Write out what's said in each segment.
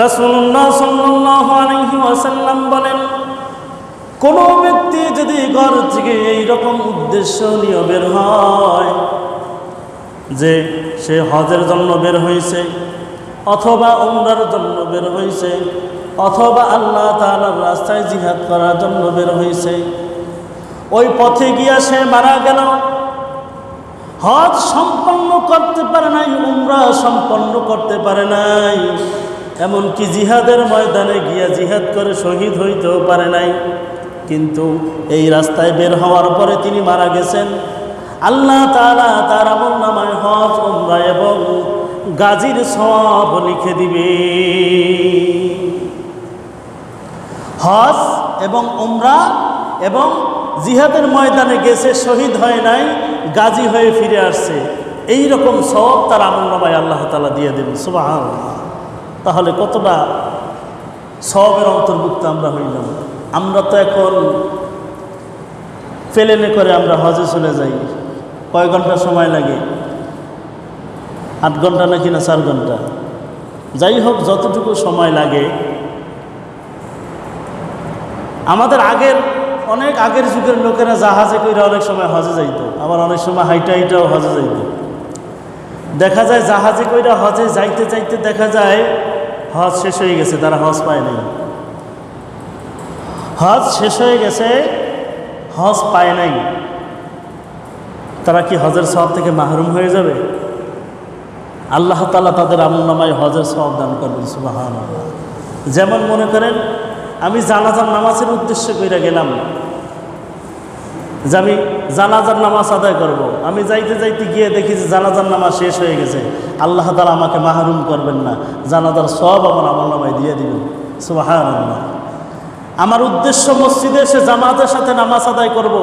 রাসূলুল্লাহ সাল্লাল্লাহু আলাইহি ওয়াসাল্লাম বলেন, কোনো ব্যক্তি যদি ঘর থেকে এইরকম উদ্দেশ্য নিয়ে বের হয় যে সে হজের জন্য বের হয়েছে, অথবা উমরার জন্য বের হয়েছে, অথবা আল্লাহ তাআলার রাস্তায় জিহাদ করার জন্য বের হয়েছে, ওই পথে গিয়া সে মারা গেল, হজ সম্পন্ন করতে পারে নাই, উমরা সম্পন্ন করতে পারে নাই, এমনকি জিহাদের ময়দানে গিয়া জিহাদ করে শহীদ হইতেও পারে নাই, কিন্তু এই রাস্তায় বের হওয়ার পরে তিনি মারা গেছেন, আল্লাহ তাআলা তার আমলনামায় হজ, উমরা এবং গাজীর সওয়াব লিখে দিবে। হজ এবং উমরা এবং জিহাদের ময়দানে গেছে, শহীদ হয় নাই, গাজী হয়ে ফিরে আসছে, এই রকম সওয়াব তার আমলনামায় আল্লাহ তাআলা দিয়ে দেবেন। সুবহানাল্লাহ। তাহলে কতটা সওয়াবের অন্তর্ভুক্ত আমরা হইলাম। আমরা তো এখন প্লেনে করে আমরা হজে চলে যাই, কয় ঘন্টা সময় লাগে? 8 ঘন্টা নাকি না 4 ঘন্টা? যাই হোক, যতটুকু সময় লাগে। আমাদের অনেক আগের যুগের লোকেরা জাহাজে করে অনেক সময় হজে যাইত, আবার অনেক সময় হাইটাও হজে যাইত। দেখা যায় জাহাজে কইরা হজে যাইতে যাইতে দেখা যায় হজ শেষ হয়ে গেছে, তারা হজ পায় নাই। হজ শেষ হয়ে গেছে, হজ পায় নাই, তারা কি হজের সওয়াব থেকে মাহরুম হয়ে যাবে? আল্লাহ তাআলা তাদের আমলনামায় হজের সওয়াব দান করবেন। সুবহানাল্লাহ। যেমন মনে করেন, আমি জানাজার নামাজের উদ্দেশ্য কইরা গেলাম যে আমি জানাজার নামাজ আদায় করব, আমি যাইতে যাইতে গিয়ে দেখি যে জানাজার নামাজ শেষ হয়ে গেছে, আল্লাহ তাআলা আমাকে মাহরুম করবেন না, জানাজার সওয়াব আমার আমলনামায় দিয়ে দিবেন। সুবহানাল্লাহ। আমার উদ্দেশ্য মসজিদে এসে জামাতের সাথে নামাজ আদায় করব,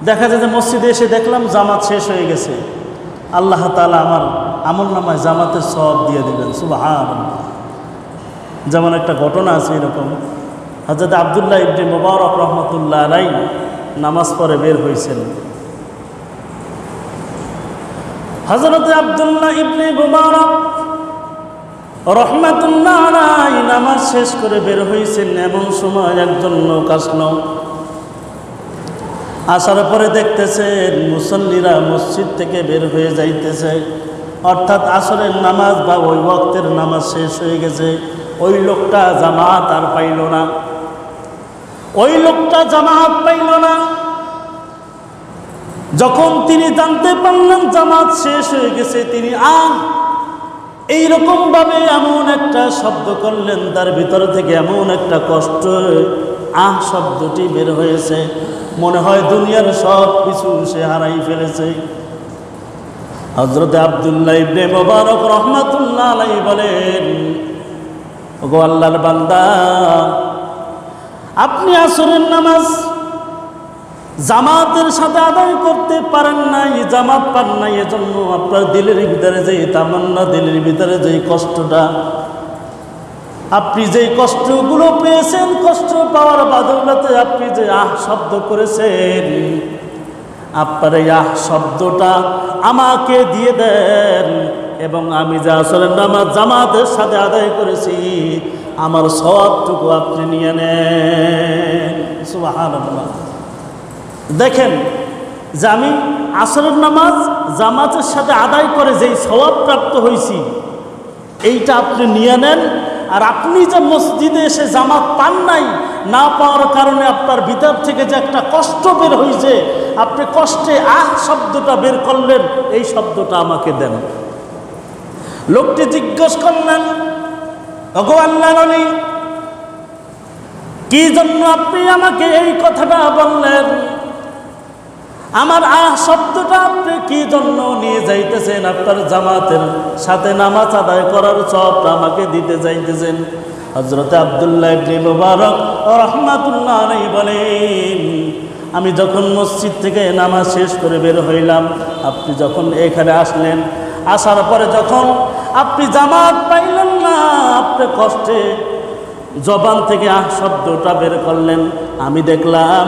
দেখা যায় যে মসজিদে এসে দেখলাম জামাত শেষ হয়ে গেছে, আল্লাহ তাআলা আমার আমলনামায় জামাতের সওয়াব দিয়ে দিবেন। সুবহানাল্লাহ। যেমন একটা ঘটনা আছে এরকম, হযরত আব্দুল্লাহ ইবনে মুবারক রহমাতুল্লাহ আলাইহি নামাজ পড়ে বের হয়েছেন। হযরত আব্দুল্লাহ ইবনে মুবারক রহমাতুল্লাহ আলাইহি নামাজ শেষ করে বের হয়েছেন, এমন সময় একজন লোক আসলো। আসার পরে দেখতেছেন মুসল্লিরা মসজিদ থেকে বের হয়ে যাইতেছে, অর্থাৎ আসরের নামাজ বা ওই ওয়াক্তের নামাজ শেষ হয়ে গেছে। ওই লোকটা জামাত আর পাইল না, ওই লোকটা জামাত পাইল না। যখন তিনি জানতে পারলেন জামাত শেষ হয়ে গেছে, তিনি এইরকম ভাবে এমন একটা শব্দ করলেন, তার ভিতর থেকে এমন একটা কষ্ট শব্দটি বের হয়েছে, মনে হয় দুনিয়ার সব কিছু সে হারাই ফেলেছে। হযরত আব্দুল্লাহ ইবনে মুবারক রহমাতুল্লাহ আলাইহি বলেন, ওগো আল্লাহর বান্দা, আপনি আসরের নামাজ জামাতের সাথে আদায় করতে পারেন নাই, জামাত পান নাই, এজন্য আপনার দিলের ভিতরে যে তামান্না, দিলের ভিতরে যে কষ্টটা, আপনি যে কষ্টগুলো পেয়েছেন, কষ্ট পাওয়ার বাদৌলতে আপনি যে শব্দ করেছেন, আপনার এই শব্দটা আমাকে দিয়ে দেন, এবং আমি যে আসরের নামাজ জামাতের সাথে আদায় করেছি, আমার সওয়াবটুকু আপনি নিয়ে নেন। সুবহানাল্লাহ। দেখেন যে আমি আসরের নামাজ জামাতের সাথে আদায় করে যেই সওয়াব প্রাপ্ত হয়েছি, এইটা আপনি নিয়ে নেন। আর আপনি যে মসজিদে এসে জামাত পান নাই, না পাওয়ার কারণে আপনার ভিতর থেকে যে একটা কষ্ট বের হয়েছে, আপনি কষ্টে শব্দটা বের করলেন, এই শব্দটা আমাকে দেন। লোকটি জিজ্ঞেস করলেন, ওগো আল্লাহর ওলি, কি জন্য আপনি আমাকে এই কথাটা বললেন? আমার শব্দটা আপনি কি জন্য নিয়ে যাইতেছেন? আপনার জামাতের সাথে নামাজ আদায় করার সওয়াবটা আমাকে দিতে যাইতেছেন। হযরত আব্দুল্লাহ ইবনে মুবারক রাহমাতুল্লাহ আলাইহি বলেন, আমি যখন মসজিদ থেকে নামাজ শেষ করে বের হইলাম, আপনি যখন এখানে আসলেন, আসার পরে যখন আপনি জামাত পাইলেন না, আপনি কষ্টে জবান থেকে শব্দটা বের করলেন, আমি দেখলাম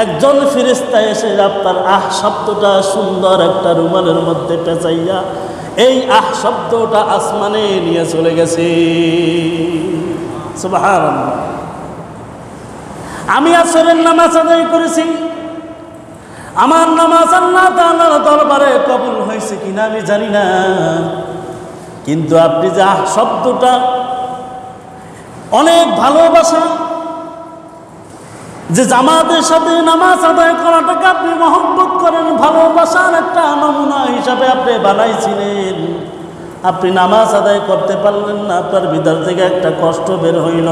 একজন ফেরেশতা এসে আপনার শব্দটা সুন্দর একটা রুমালের মধ্যে পেঁচাইয়া এই আহ শব্দটা আসমানে নিয়ে চলে গেছে। সুবহানাল্লাহ। আমি আসরের নামাজ আদায় করেছি, আমার নামাজ আল্লাহ তাআলার দরবারে কবুল হয়েছে কিনা আমি জানি না, কিন্তু আপনি যে আহ শব্দটা অনেক ভালোবাসা, যে জামাতের সাথে নামাজ আদায় করাটাকে আপনি মহব্বত করেন, ভালোবাসার একটা নমুনা হিসাবে আপনি বানাইছিলেন, আপনি নামাজ আদায় করতে পারলেন না, আপনার ভিতর থেকে একটা কষ্ট বের হইল।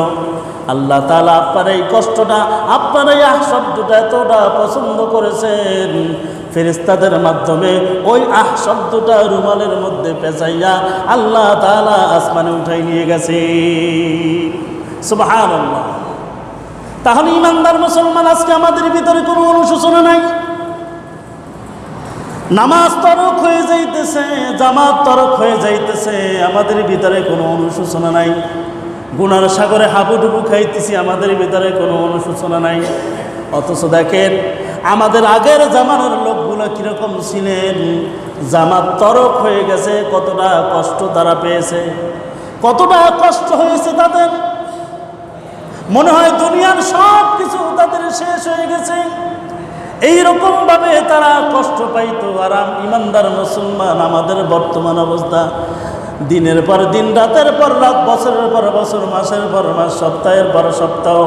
আল্লাহ তাআলা আপনার এই কষ্টটা, আপনার এই আহ শব্দটা এতটা পছন্দ করেছেন, ফেরেশতাদের মাধ্যমে ওই আহ শব্দটা রুমালের মধ্যে পেঁচাইয়া আল্লাহ তাআলা আসমানে উঠাই নিয়ে গেছে। সুবহানাল্লাহ। তাহলে ইমানদার মুসলমান, আজকে আমাদের ভিতরে কোনো অনুশোচনা নাই, নামাজ তরক হয়ে যাইতেছে, জামাত তরক হয়ে যাইতেছে, আমাদের ভিতরে কোনো অনুশোচনা নাই, গুনার সাগরে হাবুডুবু খাইতেছি, আমাদের ভিতরে কোনো অনুশোচনা নাই। অথচ দেখেন আমাদের আগের জামানার লোকগুলো কিরকম ছিলেন, জামাত তরক হয়ে গেছে, কতটা কষ্ট তারা পেয়েছে, কতটা কষ্ট হয়েছে তাদের, মনে হয় দুনিয়ার সব কিছু তাদের শেষ হয়ে গেছে, এইরকম ভাবে তারা কষ্ট পাইতো। আর ইমানদার মুসলমান আমাদের বর্তমান অবস্থা, দিনের পর দিন, রাতের পর রাত, বছরের পর বছর, মাসের পর মাস, সপ্তাহের পর সপ্তাহ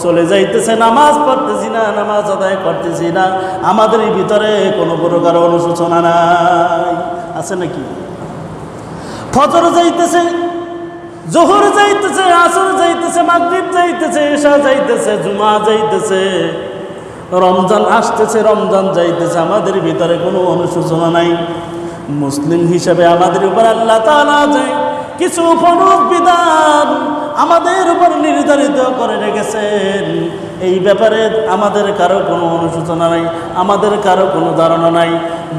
চলে যাইতেছে, নামাজ পড়তেছি না, নামাজ আদায় করতেছি না, আমাদের ভিতরে কোনো প্রকার অনুশোচনা নাই, আছে নাকি? ফজর যাইতেছে, জোহর যাইতেছে, আসর যাইতেছে, মাগরিব যাইতেছে, ইশা যাইতেছে, জুমা যাইতেছে, রমজান আসতেছে, রমজান যাইতেছে, আমাদের ভিতরে কোনো অনুশোচনা নাই। মুসলিম হিসাবে আমাদের উপর আল্লাহ তাআলা যে কিছু ফরজ বিধান আমাদের উপর নির্ধারিত করে রেখেছেন, এই ব্যাপারে আমাদের কারো কোনো অনুশোচনা নাই, আমাদের কারো কোনো ধারণা নাই।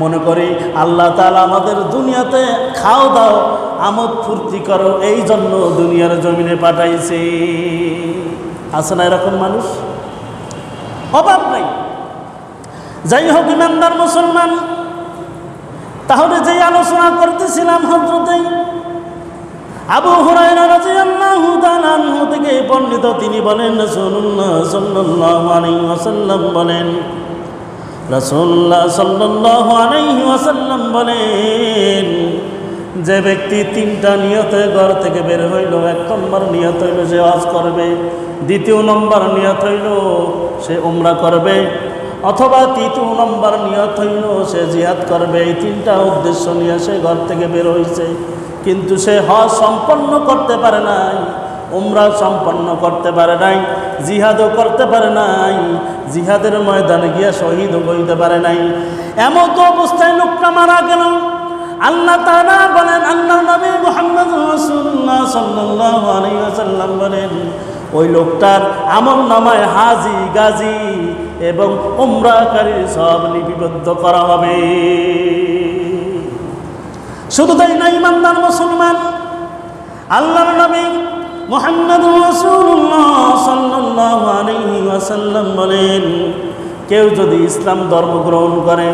মনে করি আল্লাহ তাআলা আমাদের দুনিয়াতে খাও দাও, আমোদ ফুর্তি করো, এই জন্য দুনিয়ার জমিনে পাঠাইছে। আছে না এরকম মানুষ? অভাব নাই। যাই হোক ইমানদার মুসলমান, তাহলে যেই আলোচনা করতেছিলাম, হযরতে আবু হুরায়রা রাদিয়াল্লাহু তাআলা আনহু থেকে বর্ণিত, তিনি বলেন রাসূলুল্লাহ সাল্লাল্লাহু আলাইহি ওয়াসাল্লাম বলেন, রাসূলুল্লাহ সাল্লাল্লাহু আলাইহি ওয়াসাল্লাম বলেন, যে ব্যক্তি তিনটা নিয়তে ঘর থেকে বের হইল, এক নম্বর নিয়ত হইল সে হজ করবে, দ্বিতীয় নম্বর নিয়ত হইল সে উমরা করবে, অথবা তৃতীয় নম্বর নিয়ত হইল সে জিহাদ করবে, এই তিনটা উদ্দেশ্য নিয়ে সে ঘর থেকে বের হয়েছে, কিন্তু সে হজ সম্পন্ন করতে পারে নাই, উমরা সম্পন্ন করতে পারে নাই, জিহাদও করতে পারে নাই, জিহাদের ময়দানে গিয়া শহীদও হইতে পারে নাই, এমন তো অবস্থায় লোকটা মারা গেল। আল্লাহ তাআলা বলেন, আল্লাহর নবী মুহাম্মদ রাসূলুল্লাহ সাল্লাল্লাহু আলাইহি ওয়াসাল্লাম বলেন, ওই লোকটার আমলনামায় হাজি, গাজী এবং উমরাকারীর সব লিপিবদ্ধ করা হবে। শুধু তাই না ইমানদার মুসলমান, আল্লাহর নবী মুহাম্মদ রাসূলুল্লাহ সাল্লাল্লাহু আলাইহি ওয়াসাল্লাম বলেন, কেউ যদি ইসলাম ধর্ম গ্রহণ করে,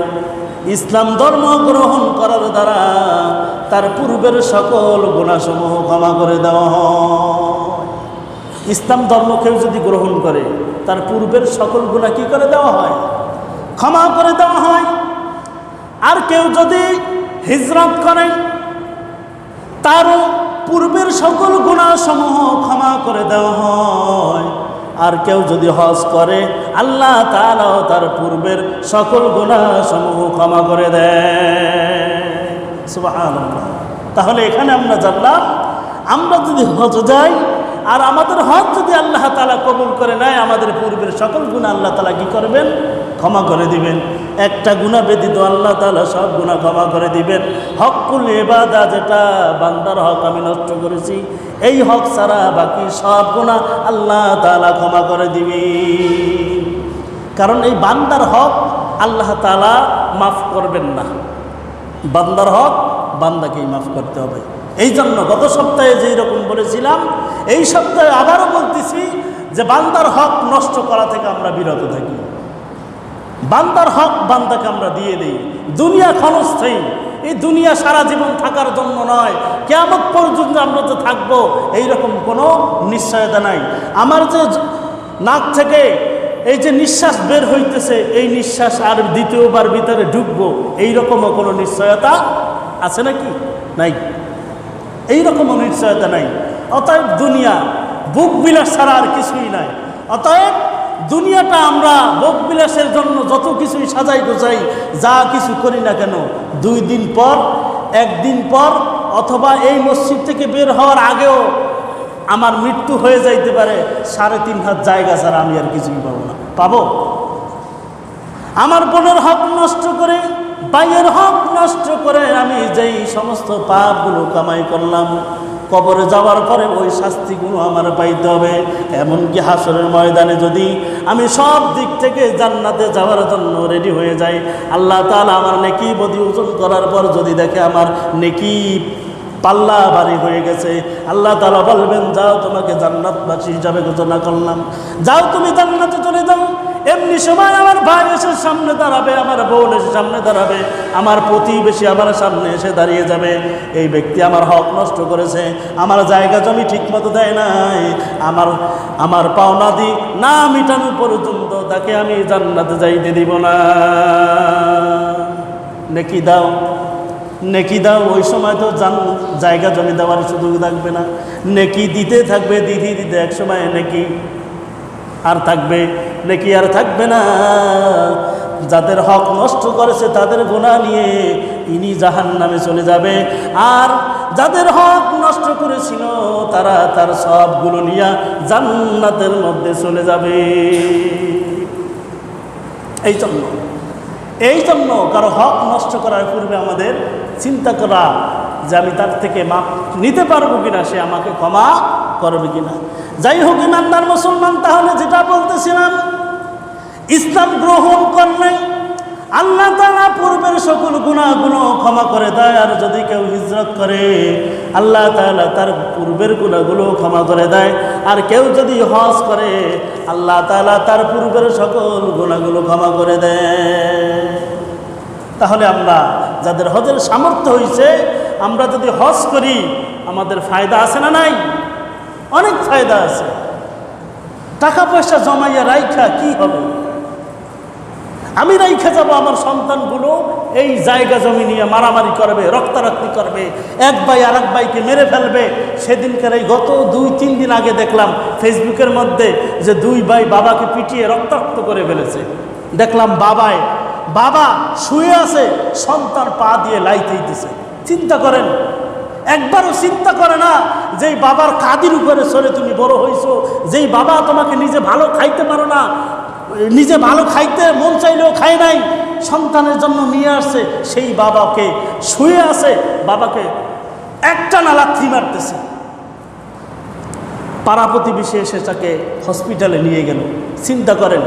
ইসলাম ধর্ম গ্রহণ করার দ্বারা তার পূর্বের সকল গুনাহসমূহ ক্ষমা করে দেওয়া হয়। ইসলাম ধর্ম কেউ যদি গ্রহণ করে, তার পূর্বের সকল গুনাহ কি করে দেওয়া হয়? ক্ষমা করে দেওয়া হয়। আর কেউ যদি হিজরত করে, তারও পূর্বের সকল গুনাহসমূহ ক্ষমা করে দেওয়া হয়। আর কেউ যদি হজ করে, আল্লাহ তাআলা তার পূর্বের সকল গুনাহসমূহ ক্ষমা করে দেয়। সুবহানাল্লাহ। তাহলে এখানে আমরা জানলাম, আমরা যদি হজ যাই আর আমাদের হজ যদি আল্লাহ তাআলা কবুল করে নেয়, আমাদের পূর্বের সকল গুনাহ আল্লাহ তাআলা কি করবেন? ক্ষমা করে দিবেন। একটা গুনাহ ব্যতীত আল্লাহ তাআলা সব গুনাহ ক্ষমা করে দিবেন। হকুল ইবাদা, যেটা বান্দার হক আমি নষ্ট করেছি, এই হক ছাড়া বাকি সব গুনাহ আল্লাহ তাআলা ক্ষমা করে দিবেন। কারণ এই বান্দার হক আল্লাহ তাআলা মাফ করবেন না, বান্দার হক বান্দাকেই মাফ করতে হবে। এই জন্য গত সপ্তাহে যেই রকম বলেছিলাম, এই সপ্তাহে আবারও বলতেছি যে বান্দার হক নষ্ট করা থেকে আমরা বিরত থাকি। বান্দার হক বান্দাকে আমরা দিয়ে দিই। দুনিয়া ক্ষণস্থায়ী, এই দুনিয়া সারা জীবন থাকার জন্য নয়, কিয়ামত পর্যন্ত আমরা যে থাকবো এইরকম কোনো নিশ্চয়তা নাই। আমার যে নাক থেকে এই যে নিঃশ্বাস বের হইতেছে, এই নিঃশ্বাস আর দ্বিতীয়বার ভিতরে ঢুকবো এইরকমও কোনো নিশ্চয়তা আছে নাকি? নাই, এইরকমও নিশ্চয়তা নাই। অতএব দুনিয়া বুক বিলাস ছাড়া আর কিছুই নাই। অতএব দুনিয়াটা আমরা ভোগ বিলাসের জন্য যত কিছুই সাজাই গোছাই, যা কিছু করি না কেন, 2 দিন পর, 1 দিন পর, অথবা এই মসজিদ থেকে বের হওয়ার আগেও আমার মৃত্যু হয়ে যাইতে পারে। 3.5 হাত জায়গা ছাড়া আমি আর কিছুই পাবো না। পাবো? আমার বোনের হক নষ্ট করে, ভাইয়ের হক নষ্ট করে আমি যেই সমস্ত পাপগুলো কামাই করলাম, কবরে যাওয়ার পরে ওই শাস্তিগুলো আমার পাইতে হবে। এমনকি হাসরের ময়দানে যদি আমি সব দিক থেকে জান্নাতে যাওয়ার জন্য রেডি হয়ে যাই, আল্লাহ তাআলা আমার নেকি বদি ওজন করার পর যদি দেখে আমার নেকি পাল্লা ভারী হয়ে গেছে, আল্লাহ তাআলা বলবেন, যাও তোমাকে জান্নাতবাসী হিসাবে ঘোষণা করলাম, যাও তুমি জান্নাতে চলে যাও। এমনি সময় আমার ভাই এসে সামনে দাঁড়াবে, আমার বোন এসে সামনে দাঁড়াবে, আমার প্রতিবেশী আমার সামনে এসে দাঁড়িয়ে যাবে। এই ব্যক্তি আমার হক নষ্ট করেছে, আমার জায়গা জমি ঠিক মতো দেয় নাই, আমার পাওনা দি না মিটানো পর্যন্ত তাকে আমি জান্নাতে যাইতে দিব না। নেকি দাও, নেকি দাও। ওই সময় তো জায়গা জমি দেওয়ার সুযোগ থাকবে না, নেকি দিতে থাকবে, দিতে দিতে এক সময় নেকি আর থাকবে, নেকি আর থাকবে না। যাদের হক নষ্ট করেছে তাদের গুনাহ নিয়ে ইনি জাহান্নামে চলে যাবে, আর যাদের হক নষ্ট করেছিল তারা তার সবগুলো নিয়ে জান্নাতের মধ্যে চলে যাবে। এই জন্য কারো হক নষ্ট করার পূর্বে আমাদের চিন্তা করা যে আমি তার থেকে মাপ নিতে পারবো কিনা, সে আমাকে ক্ষমা করবে কিনা। যাই হোক ইমানদার মুসলমান, তাহলে যেটা বলতেছিলাম, ইসলাম গ্রহণ করলে আল্লাহ তাআলা পূর্বের সকল গুনাহগুলো ক্ষমা করে দেয়। আর যদি কেউ হিজরত করে, আল্লাহ তাআলা তার পূর্বের গুনাহগুলো ক্ষমা করে দেয়। আর কেউ যদি হজ করে, আল্লাহ তাআলা তার পূর্বের সকল গুনাহগুলো ক্ষমা করে দেয়। তাহলে আমরা যাদের হজের সামর্থ্য হয়েছে, আমরা যদি হজ করি, আমাদের ফায়দা আছে না নাই? অনেক ফায়দা আছে। টাকা পয়সা জমাইয়া রাইখা কি হবে? আমি রাইখা যাব, আমার সন্তানগুলো এই জায়গা জমি নিয়ে মারামারি করবে, রক্তারক্তি করবে, এক ভাই আর এক ভাইকে মেরে ফেলবে। সেদিনকার এই গত 2-3 দিন আগে দেখলাম ফেসবুকের মধ্যে যে 2 ভাই বাবাকে পিটিয়ে রক্তাক্ত করে ফেলেছে। দেখলাম বাবা শুয়ে আছে, সন্তান পা দিয়ে লাইতেই দিছে। চিন্তা করেন, একবারও চিন্তা করে না যেই বাবার কাঁধের উপরে চলে তুমি বড় হইছো, যেই বাবা তোমাকে নিজে ভালো খাইতে পারো না, নিজে ভালো খাইতে মন চাইলেও খায় নাই, সন্তানের জন্য নিয়ে আসছে, সেই বাবাকে শুয়ে আছে, বাবাকে একটানা লাথি মারতেছে। পাড়া প্রতিবেশী এসে তাকে হসপিটালে নিয়ে গেল। চিন্তা করেন,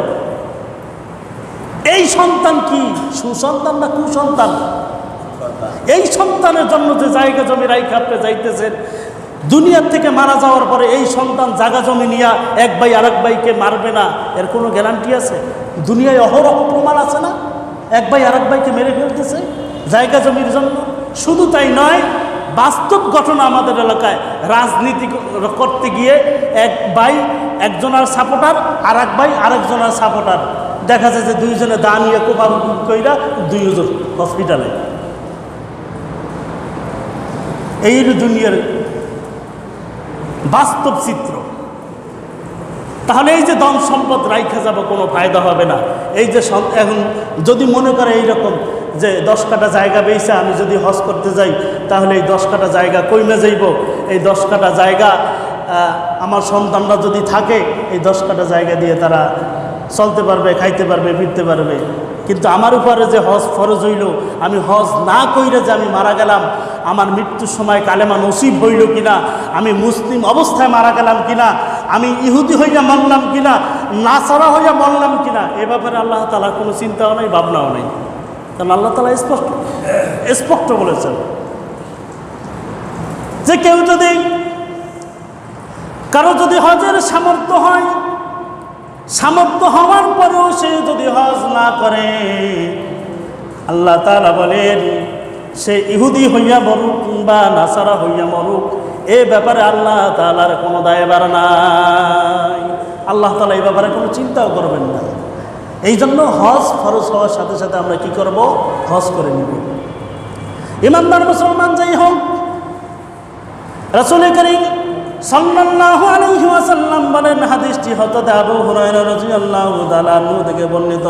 এই সন্তান কি সুসন্তান না কুসন্তান? এই সন্তানের জন্য যে জায়গা জমি রাইখা আপনি যাইতেছেন, দুনিয়ার থেকে মারা যাওয়ার পরে এই সন্তান জায়গা জমি নিয়ে এক ভাই আর এক ভাইকে মারবে না, এর কোনো গ্যারান্টি আছে? দুনিয়ায় অহরহ প্রমাণ আছে না, এক ভাই আর এক ভাইকে মেরে ফেলতেছে জায়গা জমির জন্য। শুধু তাই নয়, বাস্তব ঘটনা আমাদের এলাকায়, রাজনীতি করতে গিয়ে এক ভাই একজনের সাপোর্টার, আর এক ভাই আরেকজনের সাপোর্টার, দেখা যায় যে 2 জনে দা নিয়ে কোপাকুপি কইরা 2 জন হসপিটালে। এই দুনিয়ার বাস্তব চিত্র। তাহলে এই যে ধন সম্পদ রাইখা যাব, কোনো ফায়দা হবে না। এই যে এখন যদি মনে করে এইরকম যে 10 কাঠা জায়গা বেচে আমি যদি হজ করতে যাই, তাহলে এই 10 কাঠা জায়গা কইমে যাইব। এই 10 কাঠা জায়গা আমার সন্তানরা যদি থাকে, এই 10 কাঠা জায়গা দিয়ে তারা চলতে পারবে, খাইতে পারবে, ফিরতে পারবে। কিন্তু আমার উপরে যে হজ ফরজ হইল, আমি হজ না কইরে যে আমি মারা গেলাম, আমার মৃত্যুর সময় কালেমা নসিব হইল কিনা, আমি মুসলিম অবস্থায় মারা গেলাম কিনা, আমি ইহুদি হইয়া মরলাম কিনা, নাসারা হইয়া মরলাম কিনা, এ ব্যাপারে আল্লাহ তাআলা কোনো চিন্তাও নেই, ভাবনাও নেই। কারণ আল্লাহ তাআলা স্পষ্ট বলেছেন যে কেউ যদি কারো যদি হজের সামর্থ্য হয়, সামর্থ্য হওয়ার পরেও সে যদি হজ না করে, আল্লাহ তাআলা বলেন সে ইহুদি হইয়া মরুক বা নাসারা হইয়া মরুক, এ ব্যাপারে আল্লাহ তাআলার কোনো দায়ভার নাই। আল্লাহ তাআলা এই ব্যাপারে কোনো চিন্তাও করবেন না। এই জন্য হজ ফরজ হওয়ার সাথে সাথে আমরা কি করব? হজ করে নিব। ইমানদার মুসলমান যাই হোক, রাসূল করিম সাল্লাল্লাহু আলাইহি ওয়াসাল্লাম বলেন, হাদিসটি হযরত আবু হুরায়রা রাদিয়াল্লাহু তাআলা আনহু থেকে বর্ণিত।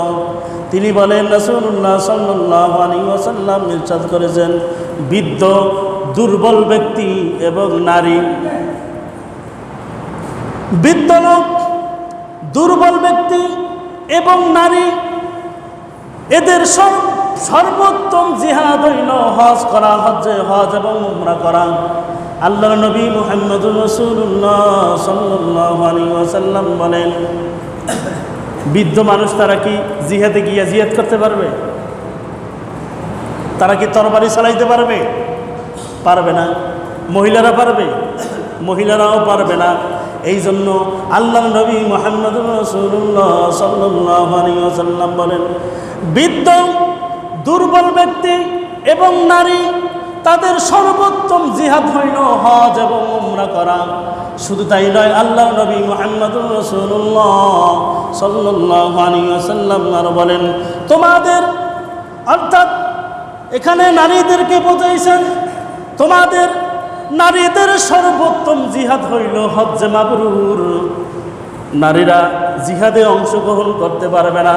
তিনি বলেন, রাসূলুল্লাহ সাল্লাল্লাহু আলাইহি ওয়াসাল্লাম ইরশাদ করেছেন, বৃদ্ধ, দুর্বল ব্যক্তি এবং নারী, বৃদ্ধ লোক, দুর্বল ব্যক্তি এবং নারী, এদের সর্বোত্তম জিহাদ হইল হজ করা, হজ এবং উমরা করা। আল্লাহর নবী মুহাম্মদুর রাসূলুল্লাহ সাল্লাল্লাহু আলাইহি ওয়াসাল্লাম বলেন, বৃদ্ধ মানুষ তারা কি জিহাদে গিয়ে জিহাদ করতে পারবে? তারা কি তরবারি চালাইতে পারবে? পারবে না। মহিলারা পারবে? মহিলারাও পারবে না। এই জন্য আল্লাহর নবী মুহাম্মদুর রাসূলুল্লাহ সাল্লাল্লাহু আলাইহি ওয়াসাল্লাম বলেন, বৃদ্ধ, দুর্বল ব্যক্তি এবং নারী, তাদের সর্বোত্তম জিহাদ হইল হজ এবং উমরা করা। শুধু তাই নয়, আল্লাহর নবী মুহাম্মদুর রাসূলুল্লাহ সাল্লাল্লাহু আলাইহি ওয়াসাল্লাম আরো বলেন, তোমাদের, অর্থাৎ এখানে নারীদেরকে বোঝাইছেন, তোমাদের নারীদের সর্বোত্তম জিহাদ হইল হজ্জে মাবরুর। নারীরা জিহাদে অংশগ্রহণ করতে পারবে না,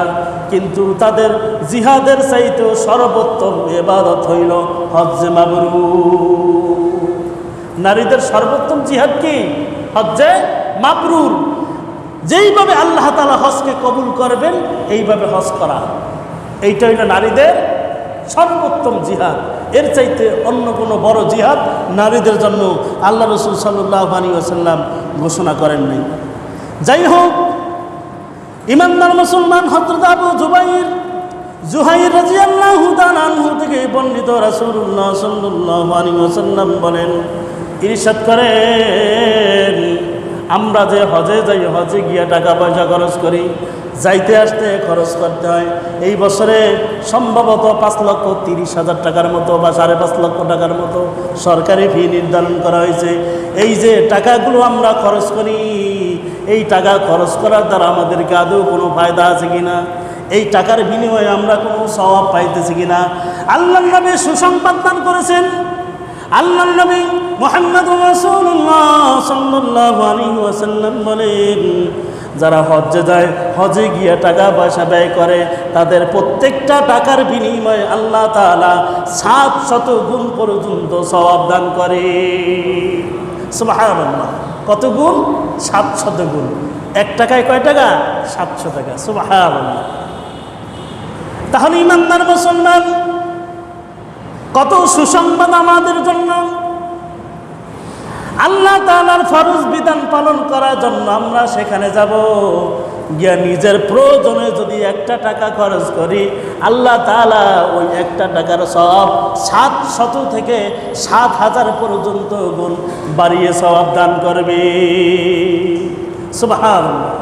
কিন্তু তাদের জিহাদের চাইতেও সর্বোত্তম ইবাদত হইল হজ্জে মাবরুর। নারীদের সর্বোত্তম জিহাদ কি? হজ্জে মাবরুর। যেইভাবে আল্লাহ তাআলা হজকে কবুল করবেন এইভাবে হজ করা, এইটা হইল নারীদের সর্বোত্তম জিহাদ। এর চাইতে অন্য কোনো বড় জিহাদ নারীদের জন্য আল্লাহ রাসূল সাল্লাল্লাহু আলাইহি ওয়াসাল্লাম ঘোষণা করেন নাই। যাই হোক, ইমানদার মুসলমান হযরত আবু জুহাইর রাদিয়াল্লাহু তাআলা আনহু থেকে বর্ণিত, রাসূলুল্লাহ সাল্লাল্লাহু আলাইহি ওয়াসাল্লাম বলেন, ইরশাদ করেন, আমরা যে হজে যাই, হজে গিয়ে টাকা পয়সা খরচ করি, যাইতে আসতে খরচ করতে হয়। এই বছরে সম্ভবত 5,30,000 টাকার মতো বা 5.5 লক্ষ টাকার মতো সরকারি ফি নির্ধারণ করা হয়েছে। এই যে টাকাগুলো আমরা খরচ করি, এই টাকা খরচ করার দ্বারা আমাদেরকে আদৌ কোনো ফায়দা আছে কিনা, এই টাকার বিনিময়ে আমরা কোনো সওয়াব পাইতেছি কিনা। আল্লাহর নবী সুসংবাদ দান করেছেন। আল্লাহর নবী মুহাম্মদুর রাসূলুল্লাহ সাল্লাল্লাহু আলাইহি ওয়াসাল্লাম বলেন, যারা হজ্জে যায়, হজে গিয়ে টাকা পয়সা ব্যয় করে, তাদের প্রত্যেকটা টাকার বিনিময়ে আল্লাহ তাআলা 700 গুণ পর্যন্ত সওয়াব দান করে। সুবহানাল্লাহ। কত গুণ? 700 গুণ। 1 টাকায় কয় টাকা? 700 টাকা। সুবহানাল্লাহ। তাহলে ইমানদার মুসলমান, কত সুসংবাদ আমাদের জন্য। আল্লাহ তাআলার ফরজ বিধান পালন করার জন্য আমরা সেখানে যাব, গিয়া নিজের প্রয়োজনে যদি 1 টাকা খরচ করি, আল্লাহ তাআলা ওই 1 টাকার সওয়াব 700 থেকে 7,000 পর্যন্ত গুণ বাড়িয়ে সওয়াব দান করবে। সুবহানাল্লাহ।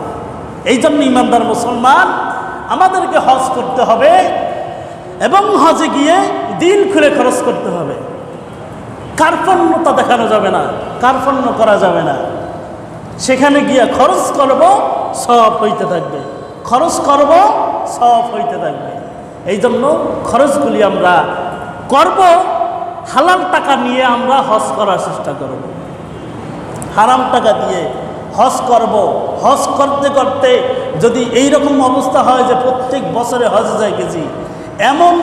এই জন্য ইমানদার মুসলমান, আমাদেরকে হজ করতে হবে এবং হজে গিয়ে দিল খুলে খরচ করতে হবে। কার্পণ্যতা দেখানো যাবে না, কার্পণ্য করা যাবে না। সেখানে গিয়ে খরচ করব, সওয়াব হইতে থাকবে, খরচ করব, সওয়াব হইতে থাকবে। এই জন্য খরচগুলি আমরা করব, হালাল টাকা নিয়ে আমরা হজ করার চেষ্টা করব। হারাম টাকা দিয়ে হজ করব। হজ করতে করতে যদি এইরকম অবস্থা হয় যে প্রত্যেক বছরে হজে যাই গেছি, এমন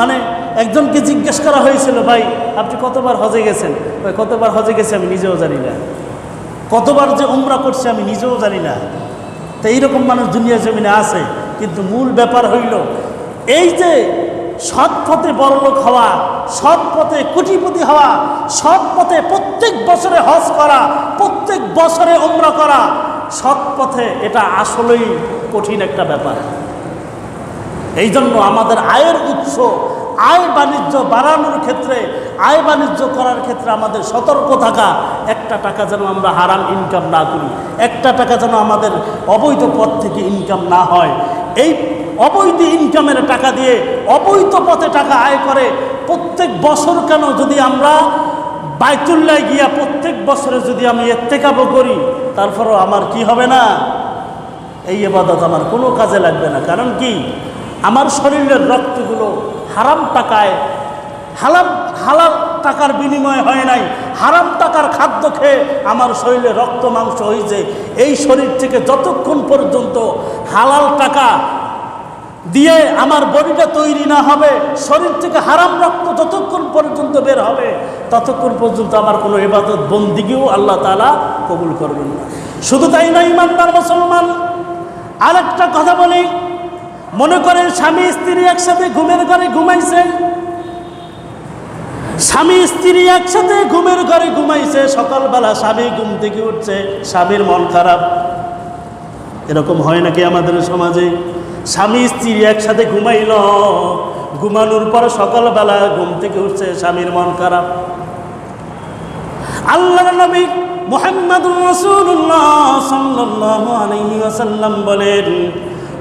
মানে একজনকে জিজ্ঞেস করা হয়েছিল, ভাই আপনি কতবার হজে গেছেন? ভাই কতবার হজে গেছে আমি নিজেও জানি না, কতবার যে উমরা করছে আমি নিজেও জানি না। তো এইরকম মানুষ দুনিয়া জমিনে আছে। কিন্তু মূল ব্যাপার হইল, এই যে সৎ পথে বড়লোক হওয়া, সৎ পথে কোটিপতি হওয়া, সৎ পথে প্রত্যেক বছরে হজ করা, প্রত্যেক বছরে উমরা করা, সৎ পথে, এটা আসলেই কঠিন একটা ব্যাপার। এই জন্য আমাদের আয়ের উৎস আয় বাণিজ্য বাড়ানোর ক্ষেত্রে, আয় বাণিজ্য করার ক্ষেত্রে আমাদের সতর্ক থাকা, একটা টাকা যেন আমরা হারাম ইনকাম না করি, একটা টাকা যেন আমাদের অবৈধ পথ থেকে ইনকাম না হয়। এই অবৈধ ইনকামের টাকা দিয়ে অবৈধ পথে টাকা আয় করে প্রত্যেক বছর কেন যদি আমরা বাইতুল্লাহ গিয়া প্রত্যেক বছরে যদি আমি ইত্তেকাব করি, তারপরও আমার কি হবে না? এই ইবাদত আমার কোনো কাজে লাগবে না। কারণ কি? আমার শরীরের রক্তগুলো হারাম টাকায়, হালাল টাকার বিনিময়ে হয় নাই, হারাম টাকার খাদ্য খেয়ে আমার শরীরে রক্ত মাংস হয়েছে। এই শরীর থেকে যতক্ষণ পর্যন্ত হালাল টাকা দিয়ে আমার বডিটা তৈরি না হবে, শরীর থেকে হারাম রক্ত যতক্ষণ পর্যন্ত বের হবে, ততক্ষণ পর্যন্ত আমার কোনো ইবাদত বন্দিগিও আল্লাহ তাআলা কবুল করবেন না। শুধু তাই নয় ইমানদার মুসলমান, আরেকটা কথা বলি। মনে করেন স্বামী স্ত্রী একসাথে ঘুমের ঘরে ঘুমাইছে, স্বামী স্ত্রী একসাথে ঘুমের ঘরে ঘুমাইছে, সকালবেলা স্বামী ঘুম থেকে উঠছে, স্বামীর মন খারাপ। এরকম হয় নাকি আমাদের সমাজে? স্বামী স্ত্রী একসাথে ঘুমাইল, ঘুমানোর পর সকালবেলা ঘুম থেকে উঠছে, স্বামীর মন খারাপ। আল্লাহর নবী মুহাম্মদুর রাসূলুল্লাহ সাল্লাল্লাহু আলাইহি ওয়াসাল্লাম বলেন,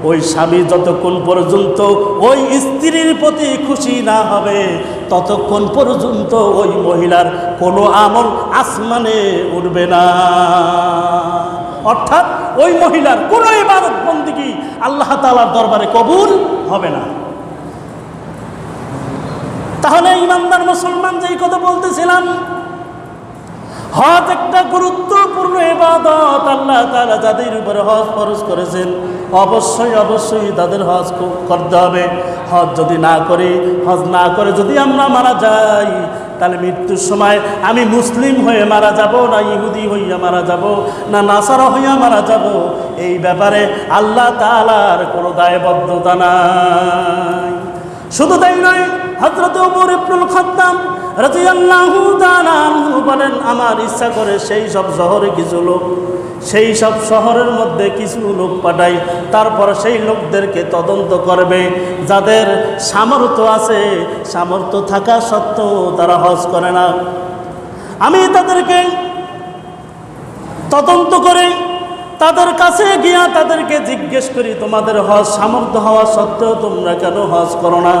ওই স্বামী যতক্ষণ পর্যন্ত ওই স্ত্রীর প্রতি খুশি না হবে, ততক্ষণ পর্যন্ত ওই মহিলার কোনো আমল আসমানে উঠবে না। অর্থাৎ ওই মহিলার কোনো ইবাদত বন্দেগী আল্লাহ তাআলার দরবারে কবুল হবে না। তাহলে ইমানদার মুসলমান, যেই কথা বলতেছিলাম, হজ একটা গুরুত্বপূর্ণ ইবাদত। আল্লাহ তাআলা যাদের উপরে হজ ফরজ করেছেন, অবশ্যই তাদের হজ করতে হবে। হজ যদি না করি, হজ না করে যদি আমরা মারা যাই, তাহলে মৃত্যুর সময় আমি মুসলিম হয়ে মারা যাব, না ইহুদি হইয়া মারা যাব, না নাসারা হইয়া মারা যাব, এই ব্যাপারে আল্লাহ তাআলার কোনো দায়বদ্ধতা নাই। শুধু তাই নয়, হযরত ওমর ইবনুল খাত্তাব রাদিয়াল্লাহু তাআলা আনহু বলেন, আমার ইচ্ছা করে সেই সব শহরে কিছু লোক, সেই সব শহরের মধ্যে কিছু লোক পাঠাই, তারপর সেই লোকদেরকে তদন্ত করবে, যাদের সামর্থ্য আছে, সামর্থ্য থাকা সত্ত্বেও তারা হজ করে না। আমি তাদেরকে তদন্ত করে তাদের কাছে গিয়া তাদেরকে জিজ্ঞেস করি, তোমাদের হজ সামর্থ্য হওয়া সত্ত্বেও তোমরা কেন হজ করো না?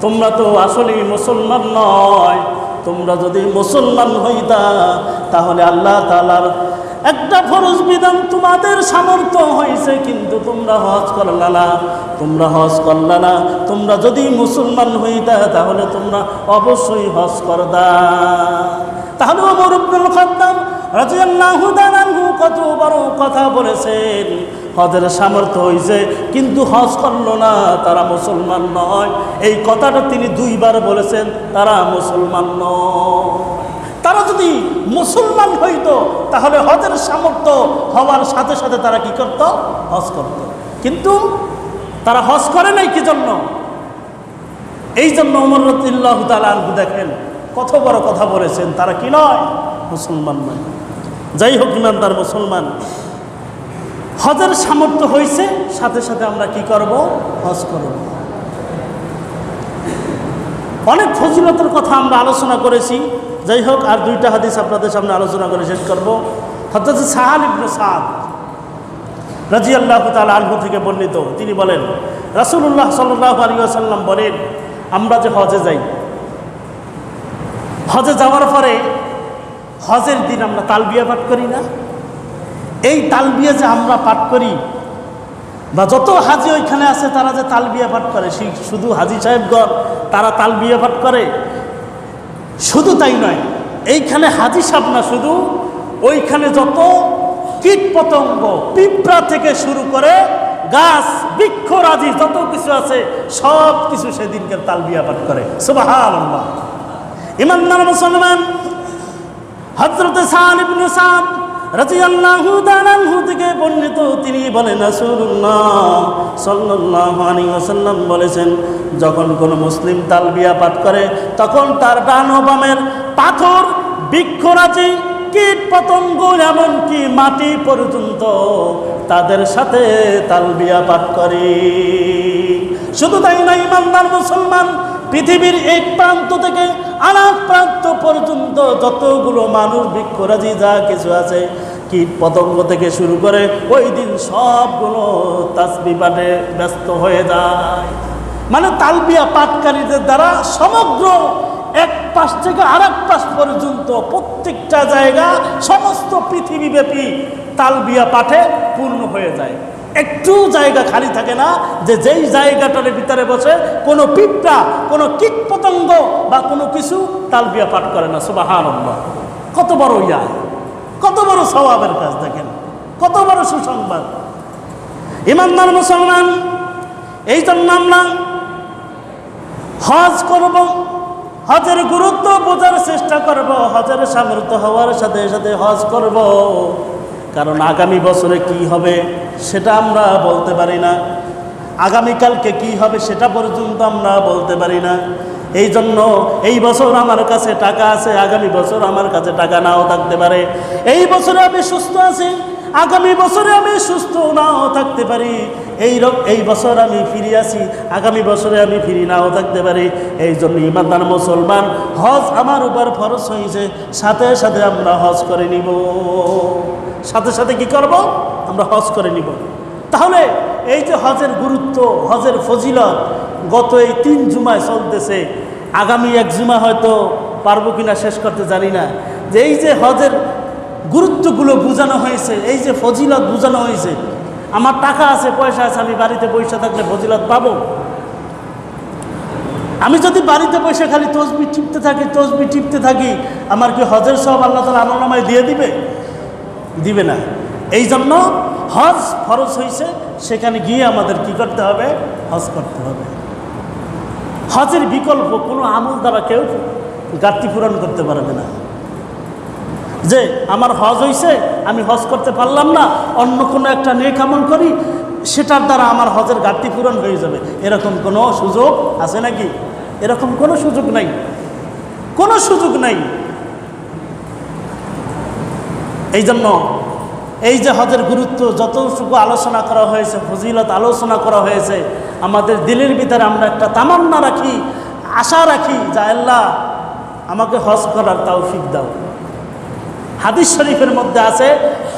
তোমরা তো আসলেই মুসলমান নয়। তোমরা যদি মুসলমান হইতা, তাহলে আল্লাহ তাআলার একটা ফরজ বিধান তোমাদের সামর্থ্য হয়েছে, কিন্তু তোমরা হজ করলা না, তোমরা হজ করলা না। তোমরা যদি মুসলমান হইতা, তাহলে তোমরা অবশ্যই হজ করতা। তাহলে ওমর ইবনুল খাত্তাব রাদিয়াল্লাহু তাআলা আনহু কত বড় কথা বলেছেন। হজের সামর্থ্য হয়েছে কিন্তু হজ করলো না, তারা মুসলমান নয়। এই কথাটা তিনি দুইবার বলেছেন, তারা মুসলমান নয়। তারা যদি মুসলমান হইতো, তাহলে হজের সামর্থ্য হওয়ার সাথে সাথে তারা কি করত? হজ করত। কিন্তু তারা হজ করে নাই। কি জন্য? এই জন্য ওমর রাদিয়াল্লাহু তাআলা আনহু দেখেন কত বড় কথা বলেছেন, তারা কি নয়? মুসলমান নয়। যাই হোক ইমানদার মুসলমান, হজের সামর্থ্য হয়েছে, সাথে সাথে আমরা কি করব? হজ করব। অনেক ফজিলতের কথা আমরা আলোচনা করেছি। যাই হোক, আর দুইটা হাদিস আপনাদের সামনে আলোচনা করে শেষ করব। হযরত সাহাল ইবনে সাদ রাদিয়াল্লাহু তাআলা আনহু থেকে বর্ণিত, তিনি বলেন, রাসূলুল্লাহ সাল্লাল্লাহু আলাইহি ওয়াসাল্লাম বলেন, আমরা যে হজে যাই, হজে যাওয়ার পরে হজের দিন আমরা তালবিয়া পাঠ করি না? এই তালবিয়া যে আমরা পাঠ করি, বা যত হাজি ওইখানে আছে তারা যে তালবিয়া পাঠ করে, শুধু হাজি সাহেবগণ তারা তালবিয়া পাঠ করে? শুধু তাই নয়, এইখানে হাজি সাহেব না, শুধু ওইখানে যত কীট পতঙ্গ, পিঁপড়া থেকে শুরু করে গাছ বৃক্ষ রাজি যত কিছু আছে, সব কিছু সেদিনকার তালবিয়া পাঠ করে। সুবহানাল্লাহ। ইমানদার মুসলমান, হযরত সাদ ইবনে সাদ রাদিয়াল্লাহু তাআলা আনহু থেকে বর্ণিত, তিনি বলেন, রাসূলুল্লাহ সাল্লাল্লাহু আলাইহি ওয়াসাল্লাম বলেছেন, যখন কোনো মুসলিম তালবিয়া পাঠ করে, তখন তার ডান ও বামের পাথর, বৃক্ষরাজি, কীট পতঙ্গ, এমনকি মাটি পর্যন্ত তাদের সাথে তালবিয়া পাঠ করে। শুধু তাই নয় ইমানদার মুসলমান, পৃথিবীর এক প্রান্ত থেকে আরেক প্রান্ত পর্যন্ত যতগুলো মানুষ বৃক্ষরাজি যা কিছু আছে, কীট পতঙ্গ থেকে শুরু করে ওই দিন সবগুলো তাসবিহ পাঠে ব্যস্ত হয়ে যায়। মানে তালবিয়া পাঠকারীদের দ্বারা সমগ্র এক পাশ থেকে আরেক পাশ পর্যন্ত প্রত্যেকটা জায়গা সমস্ত পৃথিবীব্যাপী তালবিয়া পাঠে পূর্ণ হয়ে যায়। একটু জায়গা খালি থাকে না যে যেই জায়গাটার ভিতরে বসে কোনো পিঁপড়া, কোনো কীট পতঙ্গ বা কোনো কিছু তালবিয়া পাঠ করে না। সুবহানাল্লাহ! কত বড় কত বড় সওয়াবের কাজ, দেখেন কত বড় সুসংবাদ। ইমানদার মুসলমান, এই জন্য আমরা হজ করব, হজের গুরুত্ব বোঝার চেষ্টা করব, হজের সামর্থ্য হওয়ার সাথে সাথে হজ করব। কারণ আগামী বছরে কি হবে সেটা আমরা বলতে পারি না, আগামীকালকে কি হবে সেটা পর্যন্ত আমরা বলতে পারি না। এই জন্য এই বছর আমার কাছে টাকা আছে, আগামী বছর আমার কাছে টাকা নাও থাকতে পারে। এই বছরে আমি সুস্থ আছি, আগামী বছরে আমি সুস্থ নাও থাকতে পারি। এই বছর আমি ফিরে আসি, আগামী বছরে আমি ফিরি নাও থাকতে পারি। এই জন্য ইমানদার মুসলমান, হজ আমার উপর ফরজ হয়েছে, সাথে সাথে আমরা হজ করে নিব। সাথে সাথে কি করব? আমরা হজ করে নিব। তাহলে এই যে হজের গুরুত্ব, হজের ফজিলত গত এই 3 জুমায় চলতেছে, আগামী 1 জুমা হয়তো পারবো কিনা শেষ করতে জানি না। যে এই যে হজের গুরুত্বগুলো বোঝানো হয়েছে, এই যে ফজিলত বোঝানো হয়েছে, আমার টাকা আছে, পয়সা আছে, আমি বাড়িতে পয়সা থাকলে ফজিলত পাবো? আমি যদি বাড়িতে পয়সা খালি তসবিহ টিপতে থাকি, আমার কি হজের সব আল্লাহ তাআলা আমলনামায় দিয়ে দিবে না। এই জন্য হজ ফরজ হয়েছে, সেখানে গিয়ে আমাদের কি করতে হবে? হজ করতে হবে। হজের বিকল্প কোনো আমল দ্বারা কেউ ঘাটতি পূরণ করতে পারবে না। যে আমার হজ হয়েছে, আমি হজ করতে পারলাম না, অন্য কোনো একটা নেক আমল করি, সেটার দ্বারা আমার হজের ঘাটতি পূরণ হয়ে যাবে, এরকম কোনো সুযোগ আছে নাকি? এরকম কোনো সুযোগ নাই, কোনো সুযোগ নাই। এই জন্য এই যে হজের গুরুত্ব যতটুকু আলোচনা করা হয়েছে, ফজিলত আলোচনা করা হয়েছে, আমাদের দিলের ভিতরে আমরা একটা তামান্না রাখি, আশা রাখি যে আল্লাহ আমাকে হজ করার তৌফিক দাও। হাদিস শরীফের মধ্যে আছে,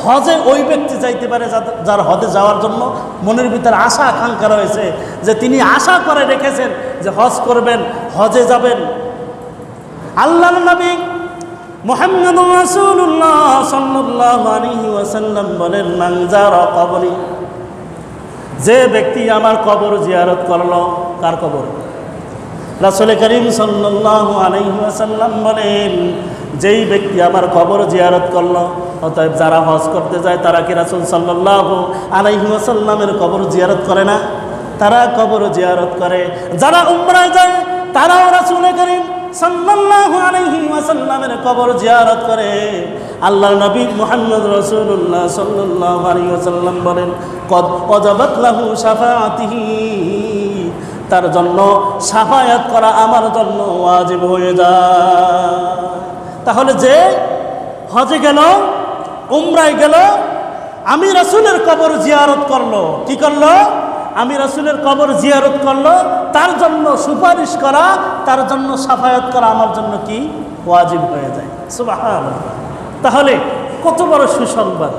হজে ওই ব্যক্তি যাইতে পারে যার হজে যাওয়ার জন্য মনের ভিতরে আশা আকাঙ্ক্ষা রয়েছে, যে তিনি আশা করে রেখেছেন যে হজ করবেন, হজে যাবেন। আল্লাহর নবী মুহাম্মদুর রাসূলুল্লাহ সাল্লাল্লাহু আলাইহি ওয়াসাল্লাম বলেন, মান যারা কবরি, যে ব্যক্তি আমার কবর জিয়ারত করলো। কার কবর? রাসূল করিম সাল্লাল্লাহু আলাইহি ওয়াসাল্লাম বলেন, যেই ব্যক্তি আমার কবর জিয়ারত করলো। অতএব যারা হজ করতে যায় তারা কি রাসূল সাল্লাল্লাহু আলাইহি ওয়াসাল্লামের কবর জিয়ারত করে না? তারা কবর জিয়ারত করে। যারা উমরায় যায় তারাও রাসূল করিম সাল্লাল্লাহু আলাইহি ওয়াসাল্লামের কবর জিয়ারত করে। আল্লাহর নবী মুহাম্মদ রাসূলুল্লাহ সাল্লাল্লাহু আলাইহি ওয়াসাল্লাম বলেন, কদ ওয়াজাবাত লাহু শাফাআতিহি, তার জন্য শাফায়াত করা আমার জন্য ওয়াজিব হয়ে যায়। তাহলে যে হজে গেল, উমরায় গেল, আমি রাসূলের কবর জিয়ারত করলো, কি করলো? আমি রাসূলের কবর জিয়ারত করলো, তার জন্য সুপারিশ করা, তার জন্য শাফায়াত করা আমার জন্য কি ওয়াজিব হয়ে যায়। সুবহানাল্লাহ! তাহলে কত বড় সুসংবাদ!